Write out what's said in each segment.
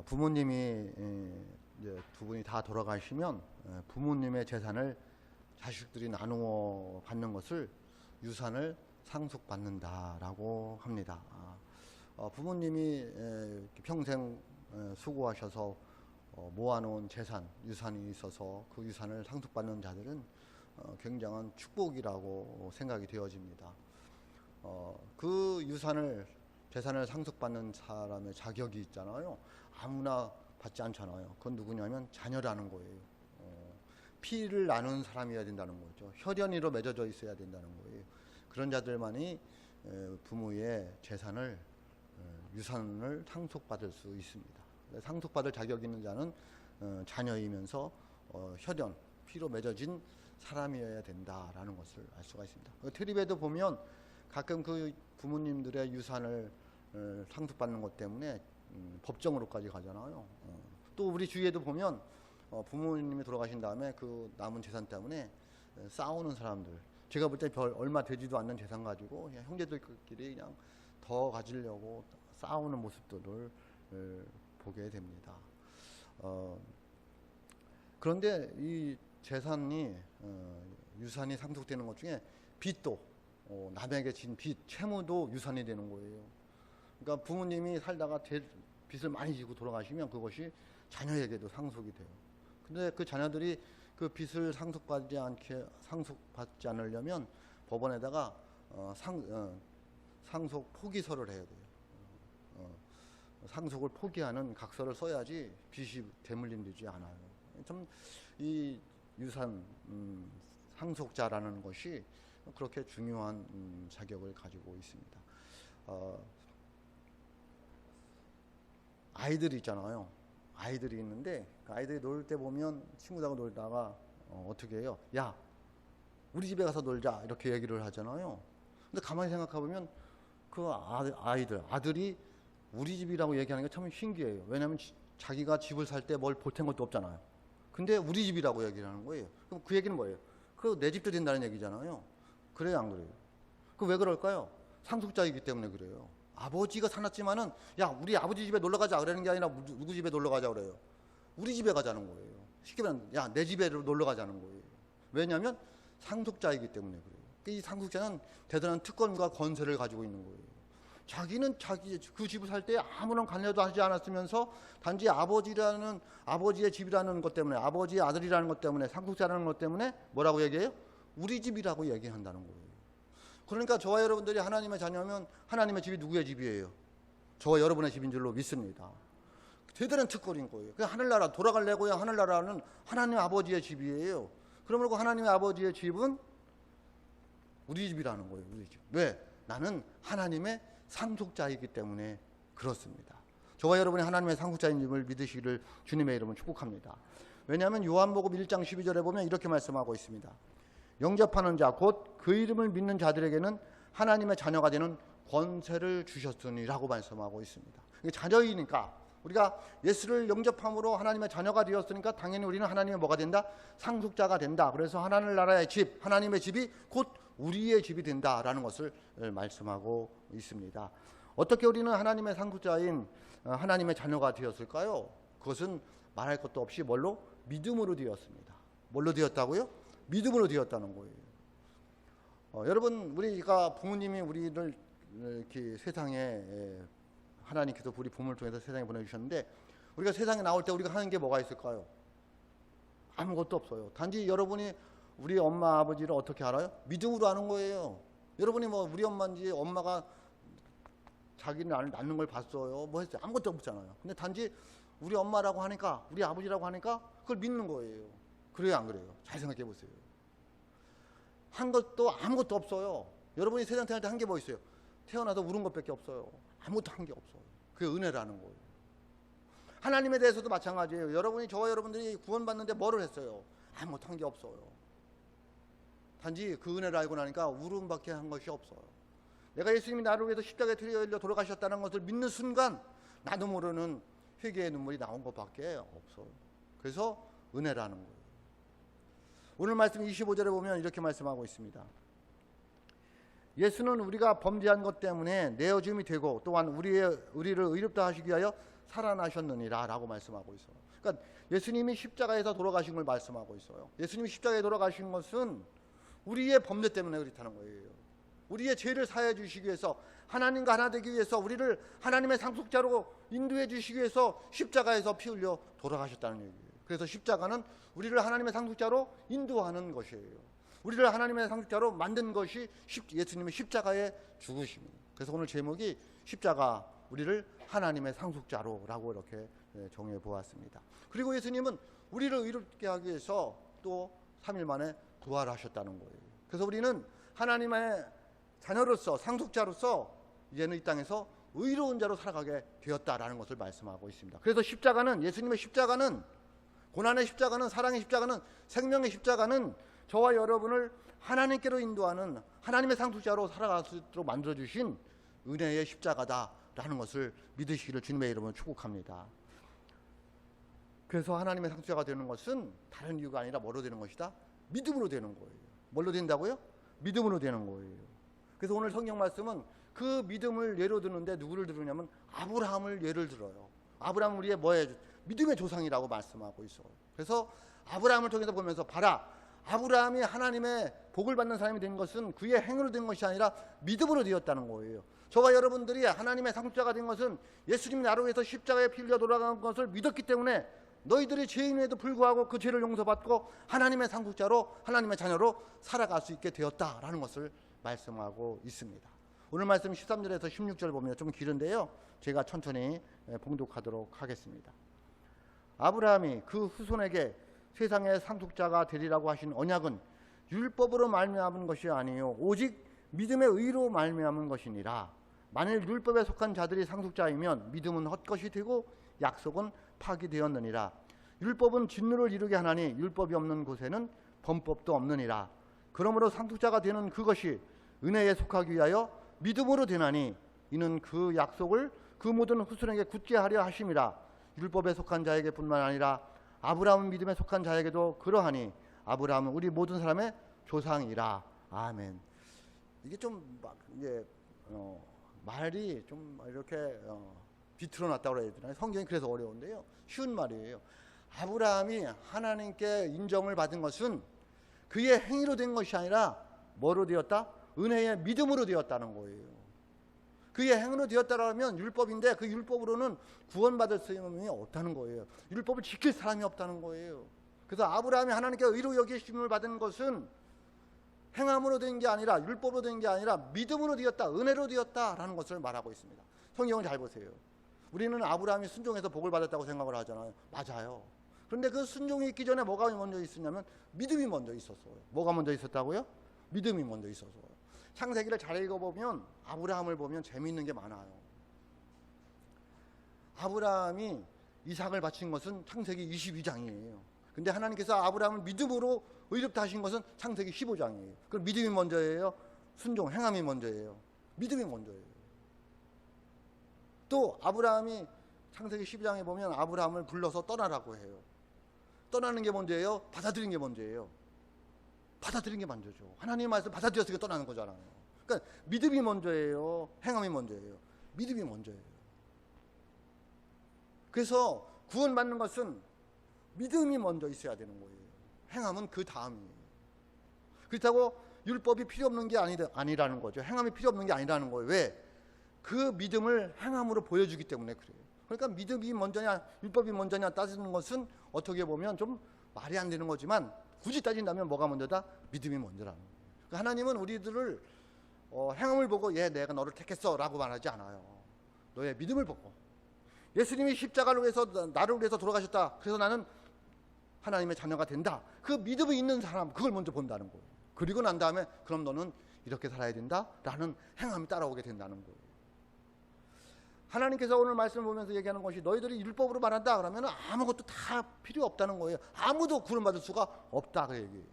부모님이 이제 두 분이 다 돌아가시면 부모님의 재산을 자식들이 나누어 받는 것을 유산을 상속받는다라고 합니다. 부모님이 평생 수고하셔서 모아놓은 재산, 유산이 있어서 그 유산을 상속받는 자들은 굉장한 축복이라고 생각이 되어집니다. 그 재산을 상속받는 사람의 자격이 있잖아요. 아무나 받지 않잖아요. 그건 누구냐면 자녀라는 거예요. 피를 나눈 사람이어야 된다는 거죠. 혈연이로 맺어져 있어야 된다는 거예요. 그런 자들만이 부모의 재산을, 유산을 상속받을 수 있습니다. 상속받을 자격 있는 자는 자녀이면서 혈연, 피로 맺어진 사람이어야 된다라는 것을 알 수가 있습니다. 텔레비에도 보면 가끔 그 부모님들의 유산을 상속받는 것 때문에 법정으로까지 가잖아요. 또 우리 주위에도 보면 부모님이 돌아가신 다음에 그 남은 재산 때문에 싸우는 사람들, 제가 볼 때 얼마 되지도 않는 재산 가지고 그냥 형제들끼리 그냥 더 가지려고 싸우는 모습들을 보게 됩니다. 그런데 이 재산이 유산이 상속되는 것 중에 빚도 남에게 진 빚, 채무도 유산이 되는 거예요. 그러니까 부모님이 살다가 빚을 많이 지고 돌아가시면 그것이 자녀에게도 상속이 돼요. 근데 그 자녀들이 그 빚을 상속받지 않으려면 법원에다가 상속 포기서를 해야 돼요. 상속을 포기하는 각서를 써야지 빚이 대물림되지 않아요. 참 이 유산 상속자라는 것이 그렇게 중요한 자격을 가지고 있습니다. 아이들이 있잖아요. 아이들이 있는데 그 아이들이 놀 때 보면 친구들하고 놀다가 어떻게 해요? 야, 우리 집에 가서 놀자 이렇게 얘기를 하잖아요. 근데 가만히 생각해 보면 그 아들이 우리 집이라고 얘기하는 게 참 신기해요. 왜냐하면 자기가 집을 살 때 뭘 보탠 것도 없잖아요. 근데 우리 집이라고 얘기를 하는 거예요. 그럼 그 얘기는 뭐예요? 그 내 집도 된다는 얘기잖아요. 그래요, 안 그래요? 그 왜 그럴까요? 상속자이기 때문에 그래요. 아버지가 사놨지만은 야, 우리 아버지 집에 놀러 가자 그러는 게 아니라 누구 집에 놀러 가자 그래요. 우리 집에 가자는 거예요. 쉽게 말하면 야, 내 집에 놀러 가자는 거예요. 왜냐하면 상속자이기 때문에 그래요. 이 상속자는 대단한 특권과 권세를 가지고 있는 거예요. 자기는 그 집을 살 때 아무런 관여도 하지 않았으면서 단지 아버지의 집이라는 것 때문에, 아버지의 아들이라는 것 때문에, 상속자라는 것 때문에 뭐라고 얘기해요? 우리 집이라고 얘기한다는 거예요. 그러니까 저와 여러분들이 하나님의 자녀면 하나님의 집이 누구의 집이에요? 저와 여러분의 집인 줄로 믿습니다. 대단한 특권인 거예요. 그 하늘나라 돌아갈래고요. 하늘나라는 하나님 아버지의 집이에요. 그러므로 하나님의 아버지의 집은 우리 집이라는 거예요. 우리 집. 왜? 나는 하나님의 상속자이기 때문에 그렇습니다. 저와 여러분이 하나님의 상속자인 줄을 믿으시기를 주님의 이름으로 축복합니다. 왜냐하면 요한복음 1장 12절에 보면 이렇게 말씀하고 있습니다. 영접하는 자, 곧 그 이름을 믿는 자들에게는 하나님의 자녀가 되는 권세를 주셨으니라고 말씀하고 있습니다. 자녀이니까 우리가 예수를 영접함으로 하나님의 자녀가 되었으니까 당연히 우리는 하나님의 뭐가 된다? 상속자가 된다. 그래서 하나님나라의 집, 하나님의 집이 곧 우리의 집이 된다라는 것을 말씀하고 있습니다. 어떻게 우리는 하나님의 상속자인 하나님의 자녀가 되었을까요? 그것은 말할 것도 없이 뭘로? 믿음으로 되었습니다. 뭘로 되었다고요? 믿음으로 되었다는 거예요. 여러분, 우리가 부모님이 우리를 이렇게 세상에 하나님께서 우리 부모를 통해서 세상에 보내주셨는데 우리가 세상에 나올 때 우리가 하는 게 뭐가 있을까요? 아무것도 없어요. 단지 여러분이 우리 엄마 아버지를 어떻게 알아요? 믿음으로 아는 거예요. 여러분이 우리 엄마인지 엄마가 자기를 낳는 걸 봤어요. 뭐 했어요? 아무것도 없잖아요. 근데 단지 우리 엄마라고 하니까 우리 아버지라고 하니까 그걸 믿는 거예요. 그래요, 안 그래요? 잘 생각해 보세요. 한 것도 아무것도 없어요. 여러분이 세상 태어날 때 한 게 뭐 있어요? 태어나서 울은 것밖에 없어요. 아무것도 한 게 없어요. 그게 은혜라는 거예요. 하나님에 대해서도 마찬가지예요. 여러분이 저와 여러분들이 구원받는데 뭐를 했어요? 아무것도 한 게 없어요. 단지 그 은혜를 알고 나니까 울음밖에 한 것이 없어요. 내가 예수님이 나를 위해서 십자가에 달려 돌아가셨다는 것을 믿는 순간 나도 모르는 회개의 눈물이 나온 것밖에 없어요. 그래서 은혜라는 거예요. 오늘 말씀 25절에 보면 이렇게 말씀하고 있습니다. 예수는 우리가 범죄한 것 때문에 내어줌이 되고 또한 우리를 의롭다 하시기 위하여 살아나셨느니라 라고 말씀하고 있어요. 그러니까 예수님이 십자가에서 돌아가신 걸 말씀하고 있어요. 예수님이 십자가에 돌아가신 것은 우리의 범죄 때문에 그렇다는 거예요. 우리의 죄를 사해 주시기 위해서, 하나님과 하나 되기 위해서, 우리를 하나님의 상속자로 인도해 주시기 위해서 십자가에서 피 흘려 돌아가셨다는 얘기예요. 그래서 십자가는 우리를 하나님의 상속자로 인도하는 것이에요. 우리를 하나님의 상속자로 만든 것이 예수님의 십자가의 죽으심이에요. 그래서 오늘 제목이 십자가, 우리를 하나님의 상속자로 라고 이렇게 정해 보았습니다. 그리고 예수님은 우리를 의롭게 하기 위해서 또 3일 만에 부활하셨다는 거예요. 그래서 우리는 하나님의 자녀로서, 상속자로서 이제는 이 땅에서 의로운 자로 살아가게 되었다라는 것을 말씀하고 있습니다. 그래서 십자가는, 예수님의 십자가는, 고난의 십자가는, 사랑의 십자가는, 생명의 십자가는 저와 여러분을 하나님께로 인도하는 하나님의 상속자로 살아갈 수 있도록 만들어주신 은혜의 십자가다라는 것을 믿으시기를 주님의 이름으로 축복합니다. 그래서 하나님의 상속자가 되는 것은 다른 이유가 아니라 뭐로 되는 것이다? 믿음으로 되는 거예요. 뭘로 된다고요? 믿음으로 되는 거예요. 그래서 오늘 성경 말씀은 그 믿음을 예로 드는데 누구를 들으냐면 아브라함을 예를 들어요. 아브라함은 우리의 뭐예요? 믿음의 조상이라고 말씀하고 있어요. 그래서 아브라함을 통해서 보면서 봐라, 아브라함이 하나님의 복을 받는 사람이 된 것은 그의 행위로 된 것이 아니라 믿음으로 되었다는 거예요. 저와 여러분들이 하나님의 상속자가 된 것은 예수님이 나로 위해서 십자가에 피 흘려 돌아간 것을 믿었기 때문에 너희들이 죄인에도 불구하고 그 죄를 용서받고 하나님의 상속자로, 하나님의 자녀로 살아갈 수 있게 되었다라는 것을 말씀하고 있습니다. 오늘 말씀 13절에서 16절 보면 좀 길은데요, 제가 천천히 봉독하도록 하겠습니다. 아브라함이 그 후손에게 세상의 상속자가 되리라고 하신 언약은 율법으로 말미암은 것이 아니요 오직 믿음의 의로 말미암은 것이니라. 만일 율법에 속한 자들이 상속자이면 믿음은 헛것이 되고 약속은 파기되었느니라. 율법은 진노를 이루게 하나니 율법이 없는 곳에는 범법도 없느니라. 그러므로 상속자가 되는 그것이 은혜에 속하기 위하여 믿음으로 되나니 이는 그 약속을 그 모든 후손에게 굳게 하려 하심이라. 율법에 속한 자에게 뿐만 아니라 아브라함은 믿음에 속한 자에게도 그러하니 아브라함은 우리 모든 사람의 조상이라. 아멘. 이게 좀 막 이제 말이 좀 이렇게 비틀어 놨다고 해야 되나요? 성경이 그래서 어려운데요, 쉬운 말이에요. 아브라함이 하나님께 인정을 받은 것은 그의 행위로 된 것이 아니라 뭐로 되었다? 은혜의 믿음으로 되었다는 거예요. 그의 행위로 되었다라면 율법인데 그 율법으로는 구원받을 사람이 없다는 거예요. 율법을 지킬 사람이 없다는 거예요. 그래서 아브라함이 하나님께 의로 여기심을 받은 것은 행함으로 된 게 아니라, 율법으로 된 게 아니라 믿음으로 되었다, 은혜로 되었다라는 것을 말하고 있습니다. 성경을 잘 보세요. 우리는 아브라함이 순종해서 복을 받았다고 생각을 하잖아요. 맞아요. 그런데 그 순종이 있기 전에 뭐가 먼저 있었냐면 믿음이 먼저 있었어요. 뭐가 먼저 있었다고요? 믿음이 먼저 있었어요. 창세기를 잘 읽어보면 아브라함을 보면 재미있는 게 많아요. 아브라함이 이삭을 바친 것은 창세기 22장이에요. 근데 하나님께서 아브라함을 믿음으로 의롭다 하신 것은 창세기 15장이에요. 그럼 믿음이 먼저예요? 순종, 행함이 먼저예요? 믿음이 먼저예요. 또 아브라함이 창세기 12장에 보면 아브라함을 불러서 떠나라고 해요. 떠나는 게 먼저예요? 받아들이는 게 먼저예요? 받아들이는 게 먼저죠. 하나님의 말씀 받아들였으니까 떠나는 거잖아요. 그러니까 믿음이 먼저예요? 행함이 먼저예요? 믿음이 먼저예요. 그래서 구원받는 것은 믿음이 먼저 있어야 되는 거예요. 행함은 그 다음이에요. 그렇다고 율법이 필요 없는 게 아니라는 거죠. 행함이 필요 없는 게 아니라는 거예요. 왜? 그 믿음을 행함으로 보여주기 때문에 그래요. 그러니까 믿음이 먼저냐 율법이 먼저냐 따지는 것은 어떻게 보면 좀 말이 안 되는 거지만 굳이 따진다면 뭐가 먼저다? 믿음이 먼저라는 거예요. 그러니까 하나님은 우리들을 행함을 보고 내가 너를 택했어 라고 말하지 않아요. 너의 믿음을 보고, 예수님이 십자가를 위해서 나를 위해서 돌아가셨다, 그래서 나는 하나님의 자녀가 된다, 그 믿음이 있는 사람, 그걸 먼저 본다는 거예요. 그리고 난 다음에 그럼 너는 이렇게 살아야 된다 라는 행함이 따라오게 된다는 거예요. 하나님께서 오늘 말씀을 보면서 얘기하는 것이 너희들이 율법으로 말한다 그러면 아무것도 다 필요 없다는 거예요. 아무도 구원받을 수가 없다 그 얘기예요.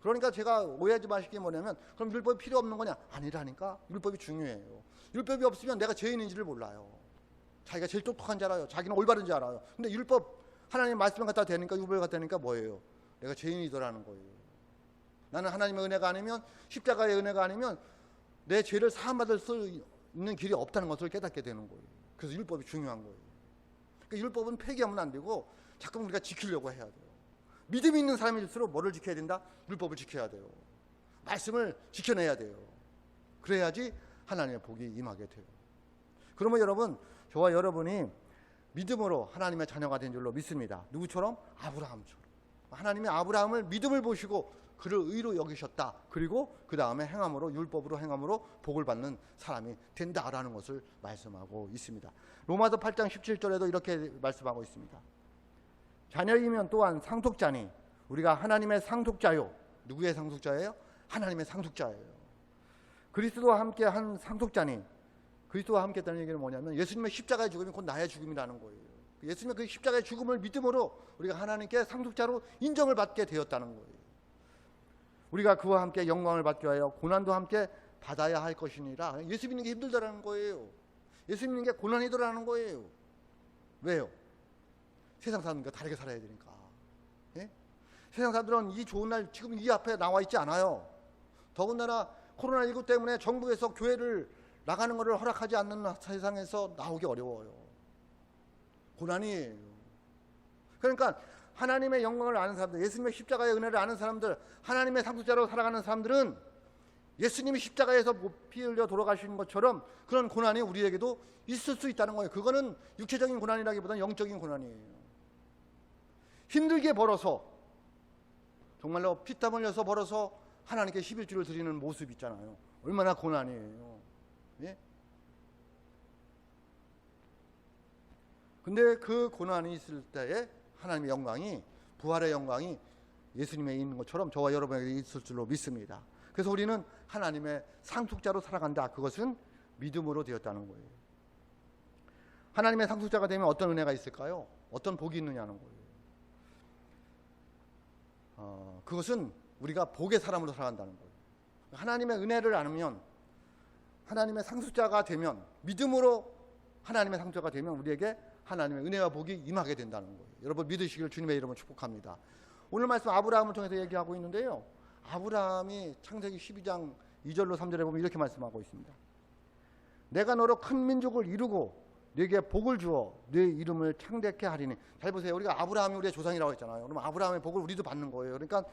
그러니까 제가 오해하지 마시기 뭐냐면 그럼 율법이 필요 없는 거냐? 아니라니까. 율법이 중요해요. 율법이 없으면 내가 죄인인지를 몰라요. 자기가 제일 똑똑한 줄 알아요. 자기는 올바른 줄 알아요. 근데 율법, 하나님의 말씀을 갖다 대니까, 율법을 갖다 대니까 뭐예요? 내가 죄인이더라는 거예요. 나는 하나님의 은혜가 아니면, 십자가의 은혜가 아니면 내 죄를 사함받을 수 있는 길이 없다는 것을 깨닫게 되는 거예요. 그래서 율법이 중요한 거예요. 그러니까 율법은 폐기하면 안 되고 자꾸 우리가 지키려고 해야 돼요. 믿음이 있는 사람일수록 뭐를 지켜야 된다? 율법을 지켜야 돼요. 말씀을 지켜내야 돼요. 그래야지 하나님의 복이 임하게 돼요. 그러면 여러분, 저와 여러분이 믿음으로 하나님의 자녀가 된 줄로 믿습니다. 누구처럼? 아브라함처럼. 하나님이 아브라함을 믿음을 보시고 그를 의로 여기셨다. 그리고 그 다음에 행함으로, 율법으로 행함으로 복을 받는 사람이 된다라는 것을 말씀하고 있습니다. 로마서 8장 17절에도 이렇게 말씀하고 있습니다. 자녀이면 또한 상속자니 우리가 하나님의 상속자요. 누구의 상속자예요? 하나님의 상속자예요. 그리스도와 함께 한 상속자니, 그리스도와 함께 했다는 얘기는 뭐냐면 예수님의 십자가의 죽음이 곧 나의 죽음이라는 거예요. 예수님의 그 십자가의 죽음을 믿음으로 우리가 하나님께 상속자로 인정을 받게 되었다는 거예요. 우리가 그와 함께 영광을 받게 하여 고난도 함께 받아야 할 것이니라. 예수 믿는 게 힘들다라는 거예요. 예수 믿는 게 고난이더라는 거예요. 왜요? 세상 사람들과 다르게 살아야 되니까. 예? 세상 사람들은 이 좋은 날 지금 이 앞에 나와 있지 않아요. 더군다나 코로나19 때문에 정부에서 교회를 나가는 것을 허락하지 않는 세상에서 나오기 어려워요. 고난이에요. 그러니까 하나님의 영광을 아는 사람들, 예수님의 십자가의 은혜를 아는 사람들, 하나님의 상속자로 살아가는 사람들은 예수님이 십자가에서 피 흘려 돌아가시는 것처럼 그런 고난이 우리에게도 있을 수 있다는 거예요. 그거는 육체적인 고난이라기보다는 영적인 고난이에요. 힘들게 벌어서, 정말로 피땀 흘려서 벌어서 하나님께 11주를 드리는 모습 있잖아요. 얼마나 고난이에요. 예? 근데 그 고난이 있을 때에 하나님의 영광이, 부활의 영광이 예수님에 있는 것처럼 저와 여러분에게 있을 줄로 믿습니다. 그래서 우리는 하나님의 상속자로 살아간다. 그것은 믿음으로 되었다는 거예요. 하나님의 상속자가 되면 어떤 은혜가 있을까요? 어떤 복이 있느냐는 거예요. 그것은 우리가 복의 사람으로 살아간다는 거예요. 하나님의 은혜를 알면, 하나님의 상속자가 되면, 믿음으로 하나님의 상속자가 되면 우리에게 하나님의 은혜와 복이 임하게 된다는 거예요. 여러분 믿으시길 주님의 이름으로 축복합니다. 오늘 말씀 아브라함을 통해서 얘기하고 있는데요. 아브라함이 창세기 12장 2절로 3절에 보면 이렇게 말씀하고 있습니다. 내가 너로 큰 민족을 이루고 네게 복을 주어 네 이름을 창대케 하리니. 잘 보세요. 우리가 아브라함이 우리의 조상이라고 했잖아요. 그럼 아브라함의 복을 우리도 받는 거예요. 그러니까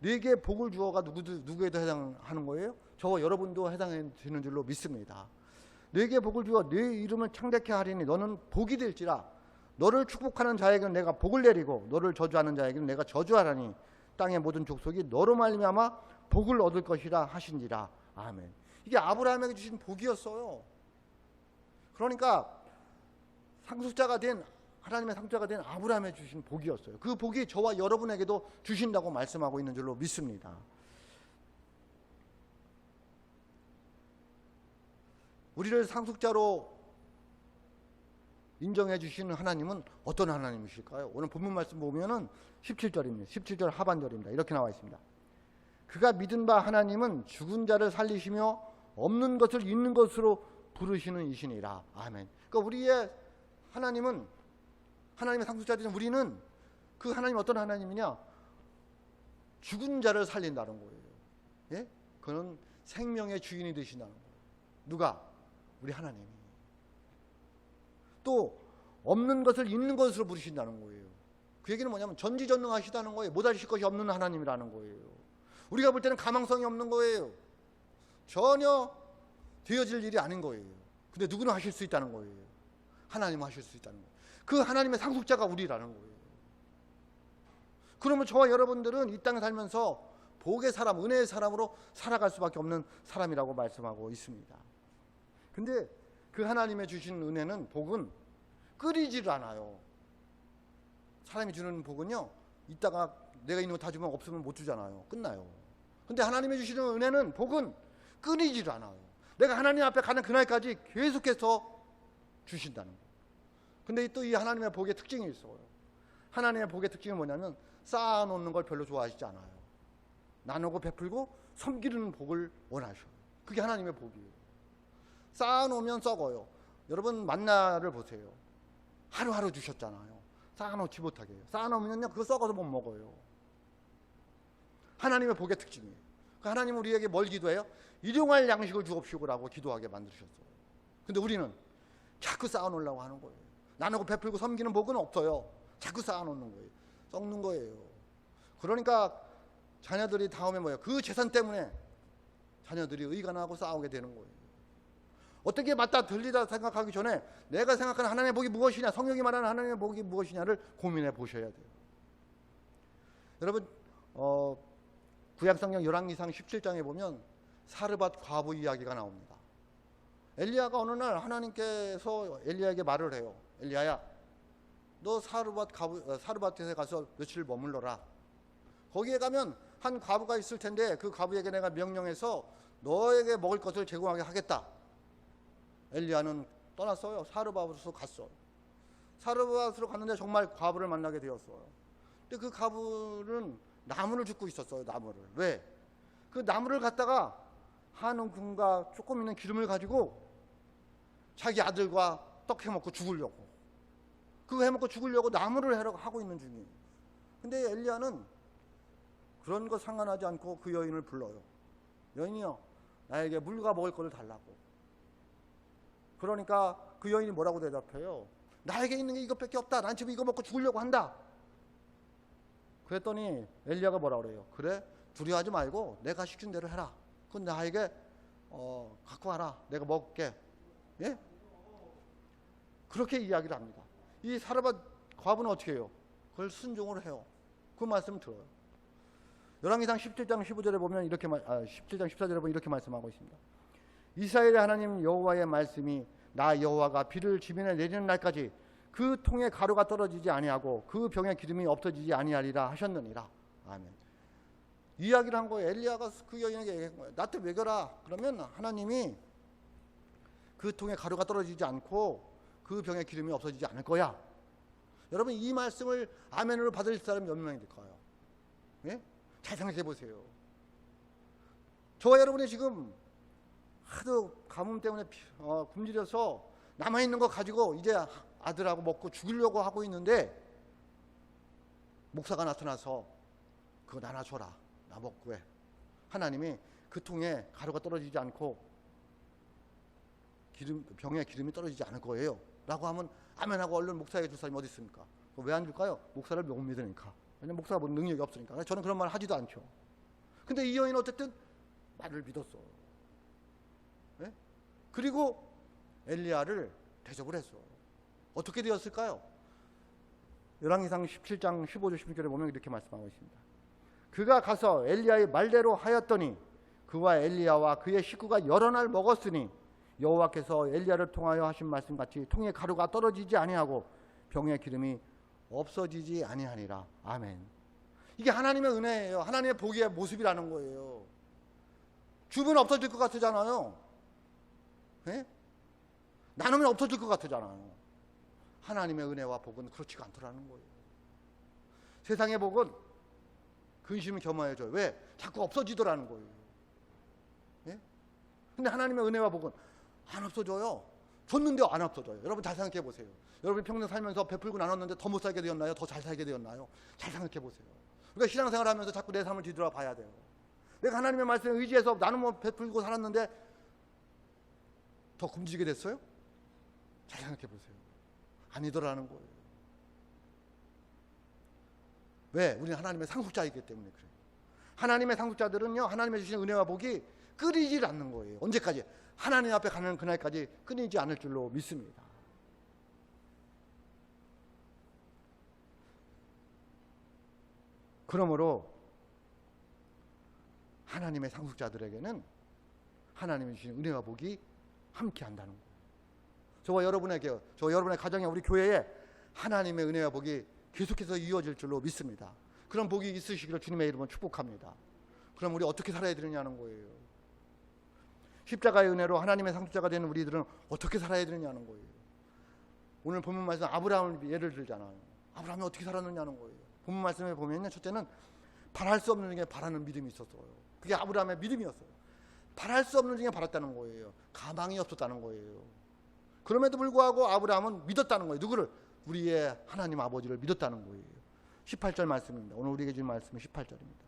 네게 복을 주어가 누구에도 해당하는 거예요? 저와 여러분도 해당되는 줄로 믿습니다. 네게 복을 주어 네 이름을 창대케 하리니 너는 복이 될지라. 너를 축복하는 자에게는 내가 복을 내리고 너를 저주하는 자에게는 내가 저주하라니. 땅의 모든 족속이 너로 말미암아 복을 얻을 것이라 하신지라. 아멘. 이게 아브라함에게 주신 복이었어요. 그러니까 상속자가 된, 하나님의 상속자가 된 아브라함에 주신 복이었어요. 그 복이 저와 여러분에게도 주신다고 말씀하고 있는 줄로 믿습니다. 우리를 상속자로 인정해 주시는 하나님은 어떤 하나님이실까요? 오늘 본문 말씀 보면은 17절입니다. 17절 하반절입니다. 이렇게 나와 있습니다. 그가 믿은 바 하나님은 죽은 자를 살리시며 없는 것을 있는 것으로 부르시는 이시니라. 아멘. 그러니까 우리의 하나님은, 하나님의 상속자들인 우리는 그 하나님 어떤 하나님이냐? 죽은 자를 살린다는 거예요. 예? 그는 생명의 주인이 되신다는 거예요. 누가? 우리 하나님이. 또 없는 것을 있는 것으로 부르신다는 거예요. 그 얘기는 뭐냐면 전지전능하시다는 거예요. 못하실 것이 없는 하나님이라는 거예요. 우리가 볼 때는 가망성이 없는 거예요. 전혀 되어질 일이 아닌 거예요. 근데 누구나 하실 수 있다는 거예요. 하나님은 하실 수 있다는 거예요. 그 하나님의 상속자가 우리라는 거예요. 그러면 저와 여러분들은 이 땅에 살면서 복의 사람, 은혜의 사람으로 살아갈 수밖에 없는 사람이라고 말씀하고 있습니다. 근데 그 하나님의 주신 은혜는, 복은 끓이질 않아요. 사람이 주는 복은요, 이따가 내가 있는 거 다 주면 없으면 못 주잖아요. 끝나요. 근데 하나님의 주시는 은혜는, 복은 끊이질 않아요. 내가 하나님 앞에 가는 그날까지 계속해서 주신다는 거예요. 근데 또 이 하나님의 복의 특징이 있어요. 하나님의 복의 특징이 뭐냐면 쌓아놓는 걸 별로 좋아하시지 않아요. 나누고 베풀고 섬기는 복을 원하셔요. 그게 하나님의 복이에요. 쌓아놓으면 썩어요. 여러분 만나를 보세요. 하루하루 주셨잖아요. 쌓아놓지 못하게 해요. 쌓아놓으면요 그거 썩어서 못 먹어요. 하나님의 복의 특징이에요. 하나님은 우리에게 뭘 기도해요? 일용할 양식을 주옵시고라고 기도하게 만드셨어요. 근데 우리는 자꾸 쌓아놓으려고 하는 거예요. 나누고 베풀고 섬기는 복은 없어요. 자꾸 쌓아놓는 거예요. 썩는 거예요. 그러니까 자녀들이 다음에 뭐예요? 그 재산 때문에 자녀들이 의간하고 싸우게 되는 거예요. 어떻게 맞다 들리다 생각하기 전에 내가 생각하는 하나님의 복이 무엇이냐, 성경이 말하는 하나님의 복이 무엇이냐를 고민해 보셔야 돼요. 여러분 구약성경 열왕기상 17장에 보면 사르밧 과부 이야기가 나옵니다. 엘리야가 어느 날 하나님께서 엘리야에게 말을 해요. 엘리야야, 너 사르밧에 가서 며칠 머물러라. 거기에 가면 한 과부가 있을 텐데 그 과부에게 내가 명령해서 너에게 먹을 것을 제공하게 하겠다. 엘리야는 떠났어요. 사르밧으로 갔어요. 사르밧으로 갔는데 정말 과부를 만나게 되었어요. 근데 그 과부는 나무를 줍고 있었어요. 나무를. 왜? 그 나무를 갖다가 한우 군과 조금 있는 기름을 가지고 자기 아들과 떡 해먹고 죽으려고, 그거 해먹고 죽으려고 나무를 하고 있는 중이에요. 근데 엘리야는 그런 거 상관하지 않고 그 여인을 불러요. 여인이요, 나에게 물과 먹을 것을 달라고. 그러니까 그 여인이 뭐라고 대답해요? 나에게 있는 게 이것밖에 없다. 난 지금 이거 먹고 죽으려고 한다. 그랬더니 엘리야가 뭐라고 그래요? 그래, 두려워하지 말고 내가 시킨 대로 해라. 그건 나에게 갖고 와라. 내가 먹을게. 예? 그렇게 이야기를 합니다. 이 사르밧 과부는 어떻게 해요? 그걸 순종을 해요. 그 말씀 들어요. 열왕기상 17장 15절에 보면 17장 14절에 보면 이렇게 말씀하고 있습니다. 이스라엘의 하나님 여호와의 말씀이 나 여호와가 비를 지면에 내리는 날까지 그 통에 가루가 떨어지지 아니하고 그 병에 기름이 없어지지 아니하리라 하셨느니라. 아멘. 이야기를 한 거예요. 엘리야가 그 여인에게 얘기한 거예요. 나한테 먹여라. 그러면 하나님이 그 통에 가루가 떨어지지 않고 그 병에 기름이 없어지지 않을 거야. 여러분, 이 말씀을 아멘으로 받을 사람이 몇 명이 될까요? 예? 잘 생각해 보세요. 저와 여러분이 지금 하도 가뭄 때문에 굶주려서 남아있는 거 가지고 이제 아들하고 먹고 죽으려고 하고 있는데 목사가 나타나서 그거 나눠줘라. 나 먹고 해. 하나님이 그 통에 가루가 떨어지지 않고 병에 기름이 떨어지지 않을 거예요 라고 하면 아멘하고 얼른 목사에게 줄 사람이 어디 있습니까? 왜 안 줄까요? 목사를 못 믿으니까. 왜냐면 목사가 뭐 능력이 없으니까. 저는 그런 말 하지도 않죠. 근데 이 여인은 어쨌든 말을 믿었어. 네? 그리고 엘리야를 대접을 했어. 어떻게 되었을까요? 열왕기상 17장 15절 16절에 보면 이렇게 말씀하고 있습니다. 그가 가서 엘리야의 말대로 하였더니 그와 엘리야와 그의 식구가 여러 날 먹었으니 여호와께서 엘리야를 통하여 하신 말씀같이 통에 가루가 떨어지지 아니하고 병에 기름이 없어지지 아니하니라. 아멘. 이게 하나님의 은혜예요. 하나님의 복의 모습이라는 거예요. 주면 없어질 것 같잖아요. 네? 나누면 없어질 것 같잖아요. 하나님의 은혜와 복은 그렇지가 않더라는 거예요. 세상의 복은 근심을 겸하여줘요. 왜? 자꾸 없어지더라는 거예요. 네? 근데 하나님의 은혜와 복은 안 없어져요. 줬는데 안 없어져요. 여러분 잘 생각해 보세요. 여러분이 평생 살면서 베풀고 나눴는데 더 못 살게 되었나요? 더 잘 살게 되었나요? 잘 생각해 보세요. 우리가 신앙생활 하면서 자꾸 내 삶을 뒤돌아 봐야 돼요. 내가 하나님의 말씀에 의지해서 나는 뭐 베풀고 살았는데 더 굶주리게 됐어요? 잘 생각해 보세요. 아니더라는 거예요. 왜? 우리는 하나님의 상속자이기 때문에 그래요. 하나님의 상속자들은요, 하나님의 주신 은혜와 복이 끊이질 않는 거예요. 언제까지? 하나님 앞에 가는 그날까지 끊이지 않을 줄로 믿습니다. 그러므로 하나님의 상속자들에게는 하나님이 주신 은혜와 복이 함께 한다는 거예요. 저와 여러분의 가정에, 우리 교회에 하나님의 은혜와 복이 계속해서 이어질 줄로 믿습니다. 그런 복이 있으시기를 주님의 이름으로 축복합니다. 그럼 우리 어떻게 살아야 되느냐는 거예요. 십자가의 은혜로 하나님의 상속자가 되는 우리들은 어떻게 살아야 되느냐는 거예요. 오늘 본문 말씀 아브라함을 예를 들잖아요. 아브라함이 어떻게 살았느냐는 거예요. 본문 말씀에 보면요, 첫째는 바랄 수 없는 중에 바라는 믿음이 있었어요. 그게 아브라함의 믿음이었어요. 바랄 수 없는 중에 바랐다는 거예요. 가망이 없었다는 거예요. 그럼에도 불구하고 아브라함은 믿었다는 거예요. 누구를? 우리의 하나님 아버지를 믿었다는 거예요. 18절 말씀입니다. 오늘 우리에게 주신 말씀은 18절입니다.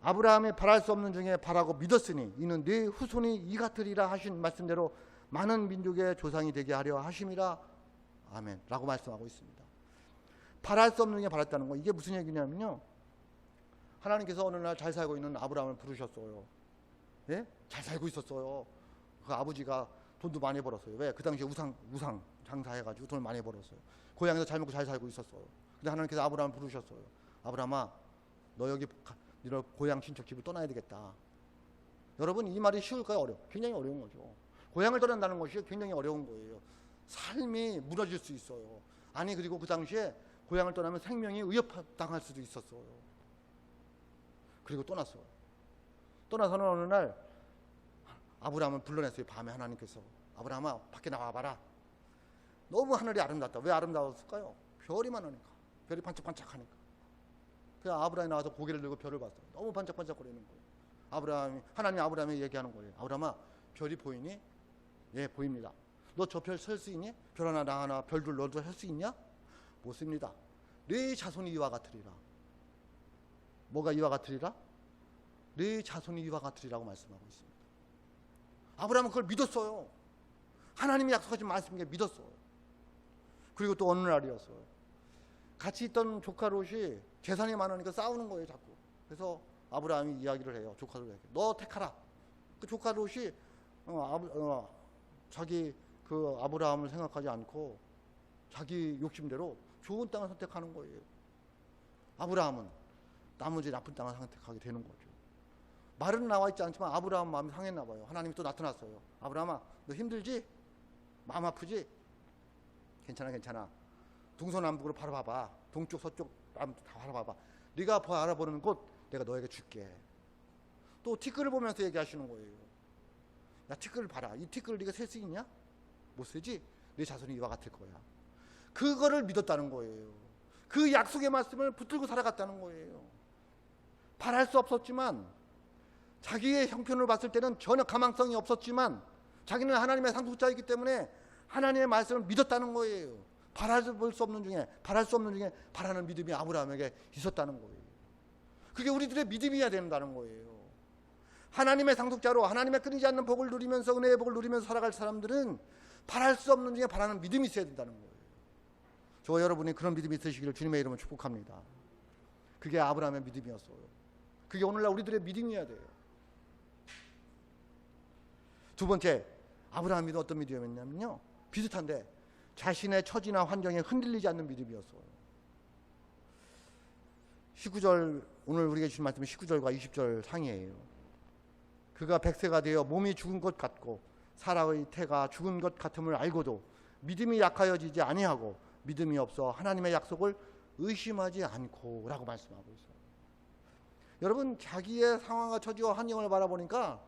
아브라함이 바랄 수 없는 중에 바라고 믿었으니 이는 네 후손이 이 같으리라 하신 말씀대로 많은 민족의 조상이 되게 하려 하심이라. 아멘. 라고 말씀하고 있습니다. 바랄 수 없는 게 바랐다는 거. 이게 무슨 얘기냐면요. 하나님께서 어느 날 잘 살고 있는 아브라함을 부르셨어요. 예? 잘 살고 있었어요. 그 아버지가 돈도 많이 벌었어요. 왜? 그 당시에 우상 장사해가지고 돈을 많이 벌었어요. 고향에서 잘 먹고 잘 살고 있었어요. 근데 하나님께서 아브라함을 부르셨어요. 아브라함아, 너 여기 너 고향 친척 집을 떠나야 되겠다. 여러분, 이 말이 쉬울까요? 굉장히 어려운 거죠. 고향을 떠난다는 것이 굉장히 어려운 거예요. 삶이 무너질 수 있어요. 아니, 그리고 그 당시에 고향을 떠나면 생명이 위협당할 수도 있었어요. 그리고 떠났어요. 떠나서는 어느 날 아브라함을 불러냈어요. 밤에 하나님께서. 아브라함아, 밖에 나와봐라. 너무 하늘이 아름답다. 왜 아름다웠을까요? 별이 많으니까. 별이 반짝반짝하니까. 그래서 아브라함이 나와서 고개를 들고 별을 봤어요. 너무 반짝반짝거리는 거예요. 하나님이 아브라함에게 얘기하는 거예요. 아브라함아, 별이 보이니? 예, 보입니다. 너 저 별 셀 수 있니? 별 하나, 나 하나, 별둘 너도 셀 수 있냐? 못 씁니다. 네 자손이 이와 같으리라. 뭐가 이와 같으리라? 네 자손이 이와 같으리라고 말씀하고 있습니다. 아브라함은 그걸 믿었어요. 하나님이 약속하신 말씀에 믿었어요. 그리고 또 어느 날이었어요. 같이 있던 조카 롯이 재산이 많으니까 싸우는 거예요, 자꾸. 그래서 아브라함이 이야기를 해요. 조카 롯에게. 너 택하라. 그 조카 롯이 자기 그 아브라함을 생각하지 않고 자기 욕심대로 좋은 땅을 선택하는 거예요. 아브라함은 나머지 나쁜 땅을 선택하게 되는 거죠. 말은 나와 있지 않지만 아브라함 마음이 상했나 봐요. 하나님이 또 나타났어요. 아브라함아, 너 힘들지? 마음 아프지? 괜찮아. 동서남북으로 바라봐봐. 동쪽 서쪽 남쪽 다 바라봐봐. 네가 알아보는 곳 내가 너에게 줄게. 또 티끌을 보면서 얘기하시는 거예요. 야, 티끌을 봐라. 이 티끌을 네가 셀 수 있냐? 못 세지? 네 자손이 이와 같을 거야. 그거를 믿었다는 거예요. 그 약속의 말씀을 붙들고 살아갔다는 거예요. 바랄 수 없었지만, 자기의 형편을 봤을 때는 전혀 가망성이 없었지만, 자기는 하나님의 상속자이기 때문에 하나님의 말씀을 믿었다는 거예요. 바랄 수 없는 중에 바라는 믿음이 아브라함에게 있었다는 거예요. 그게 우리들의 믿음이어야 된다는 거예요. 하나님의 상속자로 하나님의 끊이지 않는 복을 누리면서, 은혜의 복을 누리면서 살아갈 사람들은 바랄 수 없는 중에 바라는 믿음이 있어야 된다는 거예요. 저와 여러분이 그런 믿음이 있으시기를 주님의 이름으로 축복합니다. 그게 아브라함의 믿음이었어요. 그게 오늘날 우리들의 믿음이어야 돼요. 두 번째, 아브라함 믿음 어떤 믿음이었냐면요, 비슷한데 자신의 처지나 환경에 흔들리지 않는 믿음이었어요. 19절, 오늘 우리가 주신 말씀은 19절과 20절 상이에요. 그가 100세가 되어 몸이 죽은 것 같고 사라의 태가 죽은 것 같음을 알고도 믿음이 약하여지지 아니하고 믿음이 없어 하나님의 약속을 의심하지 않고 라고 말씀하고 있어요. 여러분, 자기의 상황과 처지와 환경을 바라보니까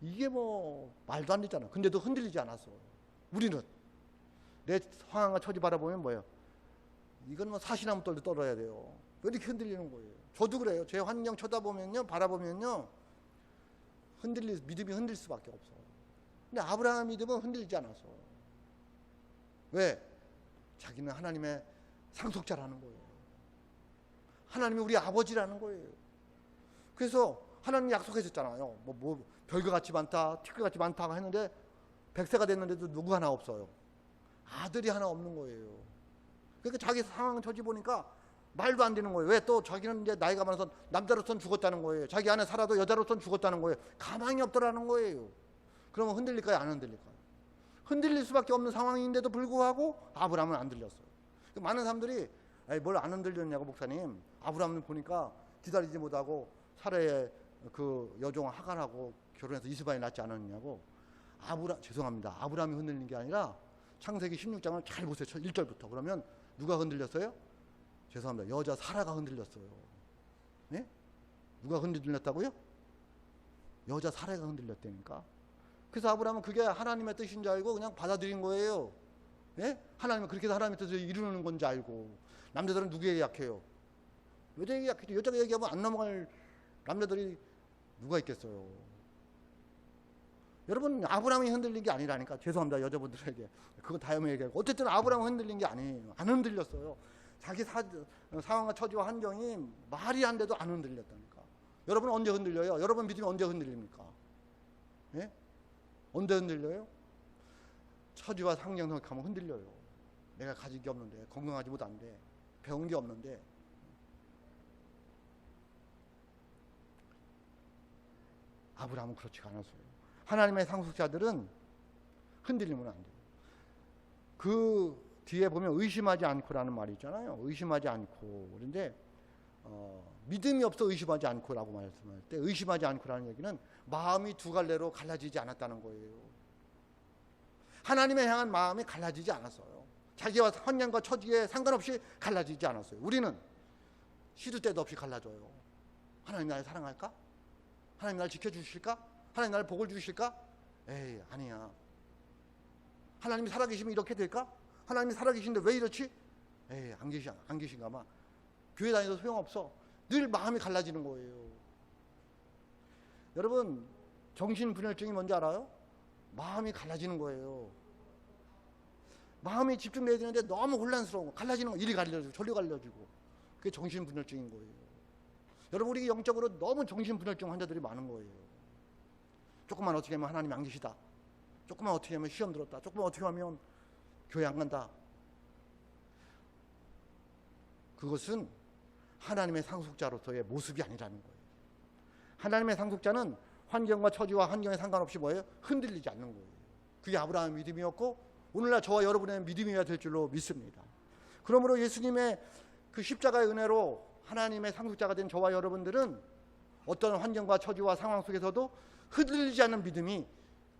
이게 뭐 말도 안 되잖아. 근데도 흔들리지 않았어. 우리는 내 상황과 처지 바라보면 뭐예요? 이건 뭐 사시나무 떨도 떨어야 돼요. 왜 이렇게 흔들리는 거예요? 저도 그래요. 제 환경 쳐다보면요, 바라보면요, 믿음이 흔들 수밖에 없어. 근데 아브라함 믿음은 흔들리지 않았어. 왜? 자기는 하나님의 상속자라는 거예요. 하나님이 우리 아버지라는 거예요. 그래서 하나님이 약속하셨잖아요. 별과같이 많다, 티끌같이 많다 했는데 100세가 됐는데도 누구 하나 없어요. 아들이 하나 없는 거예요. 그러니까 자기 상황 처지 보니까 말도 안 되는 거예요. 왜? 또 자기는 이제 나이가 많아서 남자로서는 죽었다는 거예요. 자기 안에 살아도 여자로서는 죽었다는 거예요. 가망이 없더라는 거예요. 그러면 흔들릴까요? 안 흔들릴까요? 흔들릴 수밖에 없는 상황인데도 불구하고 아브라함은 안 들렸어요. 많은 사람들이 뭘 안 흔들렸냐고, 목사님. 아브라함을 보니까 기다리지 못하고 사라의 그 여종 하갈하고 결혼해서 이스마엘 낳지 않았냐고. 죄송합니다. 아브라함이 흔들린 게 아니라 창세기 16장을 잘 보세요. 1절부터. 그러면 누가 흔들렸어요? 죄송합니다. 여자 사라가 흔들렸어요. 네? 누가 흔들렸다고요? 여자 사라가 흔들렸다니까. 그래서 아브라함은 그게 하나님의 뜻인 줄 알고 그냥 받아들인 거예요. 예? 하나님은 그렇게 해서 하나님의 뜻을 이루는 건지 알고. 남자들은 누구에게 약해요? 여자에게 약해요. 여자가 얘기하면 안 넘어갈 남자들이 누가 있겠어요? 여러분, 아브라함이 흔들린 게 아니라니까. 죄송합니다, 여자분들에게. 그건 다음에 얘기하고. 어쨌든 아브라함은 흔들린 게 아니에요. 안 흔들렸어요. 자기 상황과 처지와 환경이 말이 안 돼도 안 흔들렸다니까. 여러분 언제 흔들려요? 여러분 믿음이 언제 흔들립니까? 예? 언제 흔들려요? 처지와 환경 생각하면 흔들려요. 내가 가진 게 없는데, 건강하지 못한데, 배운 게 없는데. 아브라함은 그렇지가 않았어요. 하나님의 상속자들은 흔들리면 안 돼요. 그 뒤에 보면 의심하지 않고라는 말이 있잖아요. 의심하지 않고. 그런데 믿음이 없어 의심하지 않고라고 말씀할 때, 의심하지 않고라는 얘기는 마음이 두 갈래로 갈라지지 않았다는 거예요. 하나님에 향한 마음이 갈라지지 않았어요. 자기와 환경과 처지에 상관없이 갈라지지 않았어요. 우리는 시도 때도 없이 갈라져요. 하나님 나를 사랑할까? 하나님 나를 지켜주실까? 하나님 나를 복을 주실까? 에이, 아니야. 하나님이 살아계시면 이렇게 될까? 하나님이 살아계신데 왜 이렇지? 에이, 안 계신가 봐. 교회 다녀도 소용없어. 늘 마음이 갈라지는 거예요. 여러분, 정신분열증이 뭔지 알아요? 마음이 갈라지는 거예요. 마음이 집중돼야 되는데 너무 혼란스러운 거, 갈라지는 거, 이리 갈려지고 저리 갈려지고. 그게 정신분열증인 거예요. 여러분, 우리 영적으로 너무 정신분열증 환자들이 많은 거예요. 조금만 어떻게 하면 하나님이 안 계시다. 조금만 어떻게 하면 시험 들었다. 조금만 어떻게 하면 교회 안 간다. 그것은 하나님의 상속자로서의 모습이 아니라는 거예요. 하나님의 상속자는 환경과 처지와 환경에 상관없이 뭐예요? 흔들리지 않는 거예요. 그게 아브라함의 믿음이었고 오늘날 저와 여러분의 믿음이어야 될 줄로 믿습니다. 그러므로 예수님의 그 십자가의 은혜로 하나님의 상속자가 된 저와 여러분들은 어떤 환경과 처지와 상황 속에서도 흔들리지 않는 믿음이,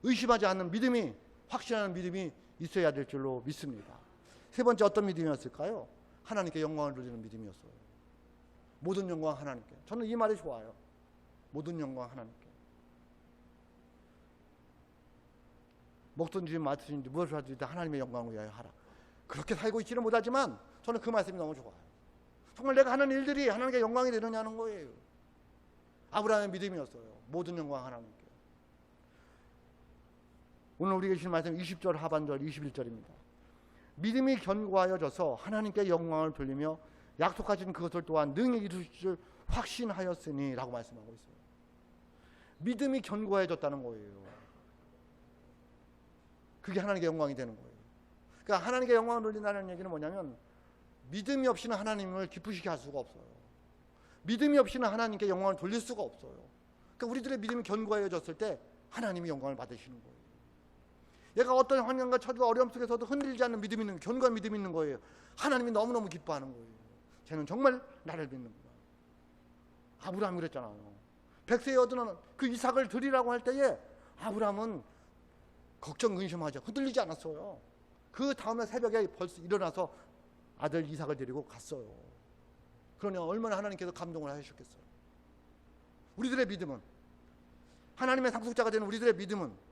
의심하지 않는 믿음이, 확신하는 믿음이 있어야 될 줄로 믿습니다. 세 번째 어떤 믿음이었을까요? 하나님께 영광을 돌리는 믿음이었어요. 모든 영광 하나님께. 저는 이 말이 좋아요. 모든 영광 하나님께. 먹든지 마든지 무엇을 하든지 하나님의 영광을 위하여 하라. 그렇게 살고 있지는 못하지만 저는 그 말씀이 너무 좋아요. 정말 내가 하는 일들이 하나님께 영광이 되느냐는 거예요. 아브라함의 믿음이었어요. 모든 영광 하나님께. 오늘 우리가 주신 말씀 20절 하반절 21절입니다. 믿음이 견고하여져서 하나님께 영광을 돌리며 약속하신 그것을 또한 능히 이루실 줄 확신하였으니 라고 말씀하고 있어요. 믿음이 견고해졌다는 거예요. 그게 하나님께 영광이 되는 거예요. 그러니까 하나님께 영광을 돌린다는 얘기는 뭐냐면 믿음이 없이는 하나님을 기쁘시게 할 수가 없어요. 믿음이 없이는 하나님께 영광을 돌릴 수가 없어요. 그러니까 우리들의 믿음이 견고해졌을 때 하나님이 영광을 받으시는 거예요. 얘가 어떤 환경과 처지와 어려움 속에서도 흔들리지 않는 믿음이 있는, 견고한 믿음이 있는 거예요. 하나님이 너무너무 기뻐하는 거예요. 쟤는 정말 나를 믿는구나. 아브라함이 그랬잖아요. 백세에 얻은 그 이삭을 드리라고 할 때에 아브라함은 걱정 근심하죠. 흔들리지 않았어요. 그 다음에 새벽에 벌써 일어나서 아들 이삭을 데리고 갔어요. 그러니 얼마나 하나님께서 감동을 하셨겠어요. 우리들의 믿음은, 하나님의 상속자가 되는 우리들의 믿음은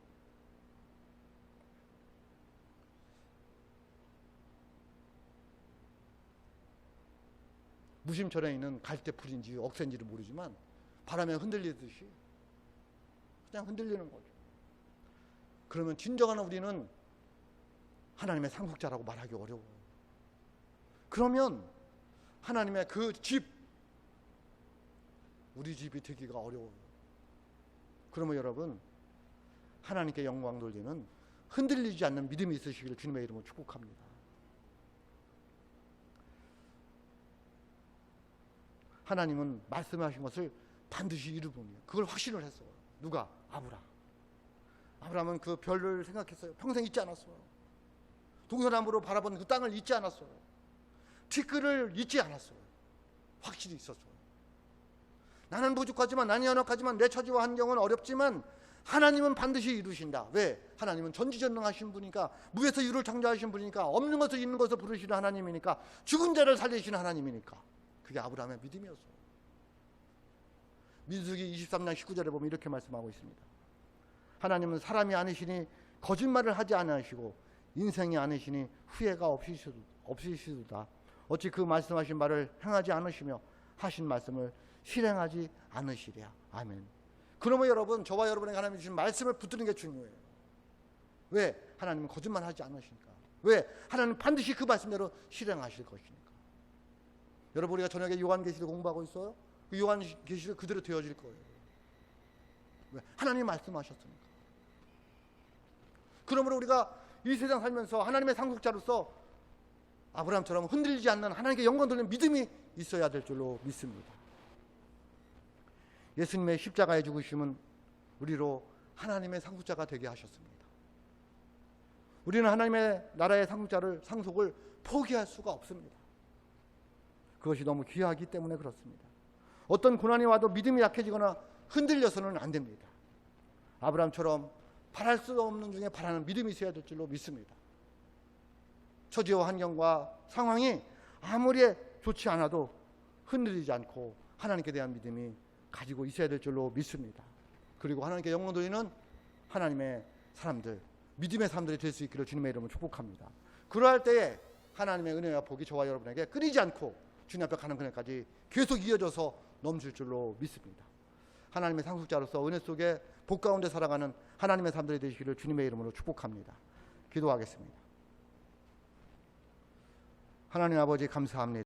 무심철에 있는 갈대풀인지 억새인지를 모르지만 바람에 흔들리듯이 그냥 흔들리는 거죠. 그러면 진정한 우리는 하나님의 상속자라고 말하기 어려워요. 그러면 하나님의 그 집, 우리 집이 되기가 어려워요. 그러면 여러분, 하나님께 영광 돌리는 흔들리지 않는 믿음이 있으시기를 주님의 이름으로 축복합니다. 하나님은 말씀하신 것을 반드시 이루분이에요. 그걸 확신을 했어요. 누가? 아브라함. 아브라함은 그 별을 생각했어요. 평생 잊지 않았어요. 동서남북으로 바라보는 그 땅을 잊지 않았어요. 티끌을 잊지 않았어요. 확실히 있었어요. 나는 부족하지만, 나는 연약하지만, 내 처지와 환경은 어렵지만 하나님은 반드시 이루신다. 왜? 하나님은 전지전능하신 분이니까, 무에서 유를 창조하신 분이니까, 없는 것을 있는 것을 부르시는 하나님이니까, 죽은 자를 살리시는 하나님이니까. 그게 아브라함의 믿음이었어요. 민수기 23장 19절에 보면 이렇게 말씀하고 있습니다. 하나님은 사람이 아니시니 거짓말을 하지 않으시고 인생이 아니시니 후회가 없으시도다. 어찌 그 말씀하신 말을 행하지 않으시며 하신 말씀을 실행하지 않으시랴. 아멘. 그러면 여러분, 저와 여러분에게 하나님이 주신 말씀을 붙드는 게 중요해요. 왜? 하나님은 거짓말하지 않으시니까. 왜? 하나님은 반드시 그 말씀대로 실행하실 것이니까. 여러분, 우리가 저녁에 요한계시를 공부하고 있어요. 그 요한계시를 그대로 되어질 거예요. 왜? 하나님이 말씀하셨으니까. 그러므로 우리가 이 세상 살면서 하나님의 상속자로서 아브라함처럼 흔들리지 않는 하나님께 영광 돌리는 믿음이 있어야 될 줄로 믿습니다. 예수님의 십자가의 죽으심은 우리로 하나님의 상속자가 되게 하셨습니다. 우리는 하나님의 나라의 상속을 포기할 수가 없습니다. 그것이 너무 귀하기 때문에 그렇습니다. 어떤 고난이 와도 믿음이 약해지거나 흔들려서는 안 됩니다. 아브라함처럼 바랄 수 없는 중에 바라는 믿음이 있어야 될 줄로 믿습니다. 처지와 환경과 상황이 아무리 좋지 않아도 흔들리지 않고 하나님께 대한 믿음이 가지고 있어야 될 줄로 믿습니다. 그리고 하나님께 영광 돌리는 하나님의 사람들, 믿음의 사람들이 될 수 있기를 주님의 이름으로 축복합니다. 그러할 때에 하나님의 은혜와 복이 저와 여러분에게 끊이지 않고 주님 앞에 가는 그날까지 계속 이어져서 넘칠 줄로 믿습니다. 하나님의 상속자로서 은혜 속에 복 가운데 살아가는 하나님의 사람들이 되시기를 주님의 이름으로 축복합니다. 기도하겠습니다. 하나님 아버지 감사합니다.